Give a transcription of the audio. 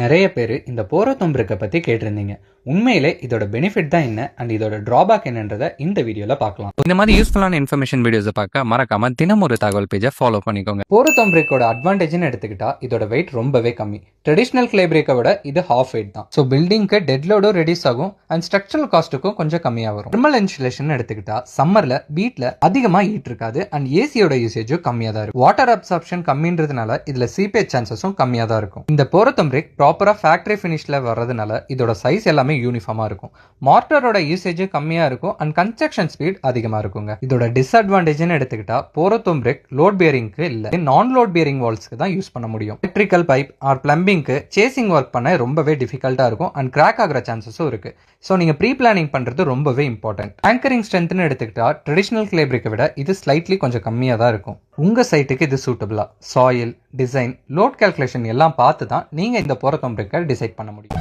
நிறைய பேர் இந்த போரோத்தம் பிரிக்கை பற்றி கேட்டிருந்தீங்க. உண்மையிலே இதோட பெனிஃபிட் தான் என்ன அண்ட் இதோட டிராபேக் என்னன்றதை இந்த வீடியோவில் பார்க்கலாம். இந்த மாதிரி யூஸ்ஃபுல்லான இன்ஃபர்மேஷன் வீடியோஸை பார்க்க மறக்காம தினம் ஒரு தகவல் பேஜை ஃபாலோ பண்ணிக்கோங்க. போரோத்தம் பிரிக்கோட அட்வான்டேஜ்னு எடுத்துக்கிட்டா இதோட வெயிட் ரொம்பவே கம்மி. ட்ரெடிஷ்னல் கிளே பிரேக்கை விட இது ஹாஃப் வெயிட் தான். ஸோ பில்டிங்க்கு டெட் லோடும் ரெடியூஸ் ஆகும் அண்ட் ஸ்ட்ரக்சரல் காஸ்ட்டுக்கும் கொஞ்சம் கம்மியாக வரும். தெர்மல் இன்சுலேஷன் எடுத்துக்கிட்டா சம்மரில் வீட்டில் அதிகமாக ஹீட் இருக்காது அண்ட் ஏசியோட யூசேஜும் கம்மியாக தான் இருக்கும். வாட்டர் அப்சார்ப்ஷன் கம்மின்றதுனால இதில் சீப்பேஜ் சான்சஸும் கம்மியாக தான் இருக்கும். இந்த போரோத்தம் பிரிக் ப்ராப்பராக ஃபேக்டரி ஃபினிஷில் வர்றதுனால இதோட சைஸ் எல்லாமே யூனிஃபார்மாக இருக்கும். மார்ட்டரோட யூசேஜ் கம்மியாக இருக்கும் அண்ட் கன்ஸ்ட்ரக்ஷன் ஸ்பீட் அதிகமாக இருக்குங்க. இதோட டிஸ்அட்வான்டேஜ்னு எடுத்துக்கிட்டா போரோத்தம் பிரிக் லோட் பியரிங்க்கு இல்லை, நான் லோட் பியரிங் வால்ஸ்க்கு தான் யூஸ் பண்ண முடியும். எலக்ட்ரிக்கல் பைப் ஆர் பிளம்பிங்க்கு சேசிங் ஒர்க் பண்ண ரொம்பவே டிஃபிகல்ட்டாக இருக்கும் அண்ட் கிராக் ஆகிற சான்சஸும் இருக்கு. ஸோ நீங்கள் ப்ரீ பிளானிங் பண்ணுறது ரொம்பவே இம்பார்ட்டன்ட். ஆங்கரிங் ஸ்ட்ரென்த்னு எடுத்துக்கிட்டா ட்ரெடிஷ்னல் கிளே பிரிக்கை விட இது ஸ்லைட்லி கொஞ்சம் கம்மியாக தான் இருக்கும். உங்கள் சைட்டுக்கு இது சூட்டபிளா? சாயில், டிசைன், லோட் கால்குலேஷன் எல்லாம் பார்த்து தான் நீங்கள் இந்த போரோத்தம் பிரிக்கை டிசைட் பண்ண முடியும்.